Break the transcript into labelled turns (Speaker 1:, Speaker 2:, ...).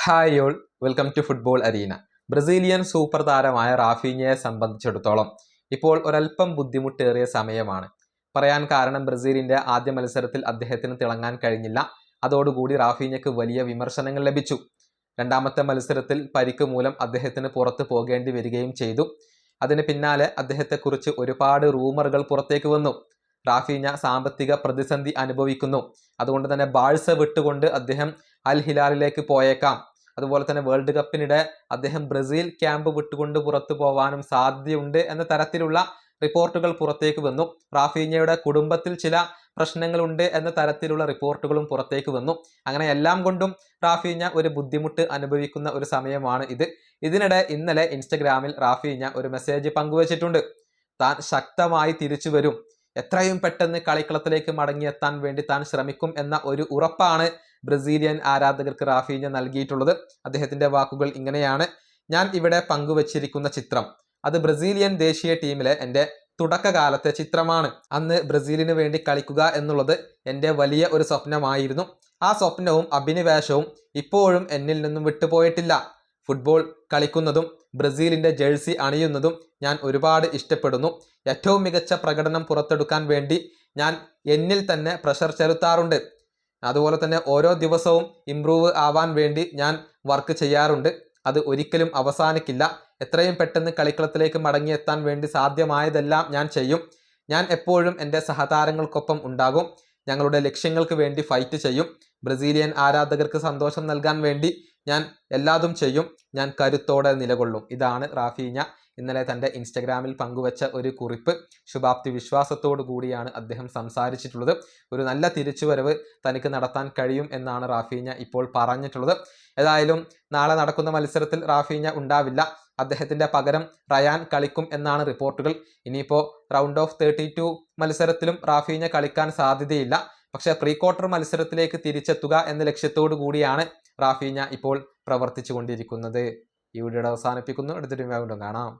Speaker 1: Hi all, welcome to football arena. Brazilian super താരമായ റാഫീഞ്ഞയെ സംബന്ധിച്ചിടത്തോളം ഇപ്പോൾ ഒരല്പം ബുദ്ധിമുട്ടേറിയ സമയമാണ്. പറയാൻ കാരണം ബ്രസീലിന്റെ ആദ്യ മത്സരത്തിൽ അദ്ദേഹത്തിന് തിളങ്ങാൻ കഴിഞ്ഞില്ല. അതോടുകൂടി റാഫീഞ്ഞയ്ക്ക് വലിയ വിമർശനങ്ങൾ ലഭിച്ചു. രണ്ടാമത്തെ മത്സരത്തിൽ പരിക്ക് മൂലം അദ്ദേഹത്തിന് പുറത്തു പോകേണ്ടി വരികയും ചെയ്തു. അതിന് പിന്നാലെ അദ്ദേഹത്തെക്കുറിച്ച് ഒരുപാട് റൂമറുകൾ പുറത്തേക്ക് വന്നു. റാഫീഞ്ഞ സാമ്പത്തിക പ്രതിസന്ധി അനുഭവിക്കുന്നു, അതുകൊണ്ട് തന്നെ ബാഴ്സ വിട്ടുകൊണ്ട് അദ്ദേഹം അൽ ഹിലാലിലേക്ക് പോയേക്കാം. അതുപോലെ തന്നെ വേൾഡ് കപ്പിനിടെ അദ്ദേഹം ബ്രസീൽ ക്യാമ്പ് വിട്ടുകൊണ്ട് പുറത്തു പോവാനും സാധ്യതയുണ്ട് എന്ന തരത്തിലുള്ള റിപ്പോർട്ടുകൾ പുറത്തേക്ക് വന്നു. റാഫീഞ്ഞയുടെ കുടുംബത്തിൽ ചില പ്രശ്നങ്ങളുണ്ട് എന്ന തരത്തിലുള്ള റിപ്പോർട്ടുകളും പുറത്തേക്ക് വന്നു. അങ്ങനെ എല്ലാം കൊണ്ടും റാഫീഞ്ഞ ഒരു ബുദ്ധിമുട്ട് അനുഭവിക്കുന്ന ഒരു സമയമാണ് ഇത്. ഇതിനിടെ ഇന്നലെ ഇൻസ്റ്റഗ്രാമിൽ റാഫീഞ്ഞ ഒരു മെസ്സേജ് പങ്കുവച്ചിട്ടുണ്ട്. താൻ ശക്തമായി തിരിച്ചു വരും, എത്രയും പെട്ടെന്ന് കളിക്കളത്തിലേക്ക് മടങ്ങിയെത്താൻ വേണ്ടി താൻ ശ്രമിക്കും എന്ന ഒരു ഉറപ്പാണ് ബ്രസീലിയൻ ആരാധകർക്ക് റാഫീഞ്ഞ നൽകിയിട്ടുള്ളത്. അദ്ദേഹത്തിന്റെ വാക്കുകൾ ഇങ്ങനെയാണ്: ഞാൻ ഇവിടെ പങ്കുവച്ചിരിക്കുന്ന ചിത്രം അത് ബ്രസീലിയൻ ദേശീയ ടീമിലെ എൻ്റെ തുടക്കകാലത്തെ ചിത്രമാണ്. അന്ന് ബ്രസീലിന് വേണ്ടി കളിക്കുക എന്നുള്ളത് എൻ്റെ വലിയ ഒരു സ്വപ്നമായിരുന്നു. ആ സ്വപ്നവും അഭിനിവേശവും ഇപ്പോഴും എന്നിൽ നിന്നും വിട്ടുപോയിട്ടില്ല. ഫുട്ബോൾ കളിക്കുന്നതും ബ്രസീലിന്റെ ജേഴ്സി അണിയുന്നതും ഞാൻ ഒരുപാട് ഇഷ്ടപ്പെടുന്നു. ഏറ്റവും മികച്ച പ്രകടനം പുറത്തെടുക്കാൻ വേണ്ടി ഞാൻ എന്നിൽ തന്നെ പ്രഷർ ചെലുത്താറുണ്ട്. അതുപോലെ തന്നെ ഓരോ ദിവസവും ഇംപ്രൂവ് ആവാൻ വേണ്ടി ഞാൻ വർക്ക് ചെയ്യാറുണ്ട്. അത് ഒരിക്കലും അവസാനിക്കില്ല. എത്രയും പെട്ടെന്ന് കളിക്കളത്തിലേക്ക് മടങ്ങിയെത്താൻ വേണ്ടി സാധ്യമായതെല്ലാം ഞാൻ ചെയ്യും. ഞാൻ എപ്പോഴും എൻ്റെ സഹതാരങ്ങൾക്കൊപ്പം ഉണ്ടാകും. ഞങ്ങളുടെ ലക്ഷ്യങ്ങൾക്ക് വേണ്ടി ഫൈറ്റ് ചെയ്യും. ബ്രസീലിയൻ ആരാധകർക്ക് സന്തോഷം നൽകാൻ വേണ്ടി ഞാൻ എല്ലാതും ചെയ്യും. ഞാൻ കരുത്തോടെ നിലകൊള്ളും. ഇതാണ് റാഫീഞ്ഞ ഇന്നലെ തൻ്റെ ഇൻസ്റ്റഗ്രാമിൽ പങ്കുവച്ച ഒരു കുറിപ്പ്. ശുഭാപ്തി വിശ്വാസത്തോടു കൂടിയാണ് അദ്ദേഹം സംസാരിച്ചിട്ടുള്ളത്. ഒരു നല്ല തിരിച്ചുവരവ് തനിക്ക് നടത്താൻ കഴിയും എന്നാണ് റാഫീഞ്ഞ ഇപ്പോൾ പറഞ്ഞിട്ടുള്ളത്. ഏതായാലും നാളെ നടക്കുന്ന മത്സരത്തിൽ റാഫീഞ്ഞ ഉണ്ടാവില്ല. അദ്ദേഹത്തിന്റെ പകരം റയാൻ കളിക്കും എന്നാണ് റിപ്പോർട്ടുകൾ. ഇനിയിപ്പോൾ റൗണ്ട് ഓഫ് 32 മത്സരത്തിലും റാഫീഞ്ഞ കളിക്കാൻ സാധ്യതയില്ല. പക്ഷേ പ്രീ ക്വാർട്ടർ മത്സരത്തിലേക്ക് തിരിച്ചെത്തുക എന്ന ലക്ഷ്യത്തോടു കൂടിയാണ് റാഫീഞ്ഞ ഇപ്പോൾ പ്രവർത്തിച്ചു കൊണ്ടിരിക്കുന്നത്. ഈ വീഡിയോ അവസാനിപ്പിക്കുന്നു. അടുത്തൊരു വീണ്ടും കാണാം.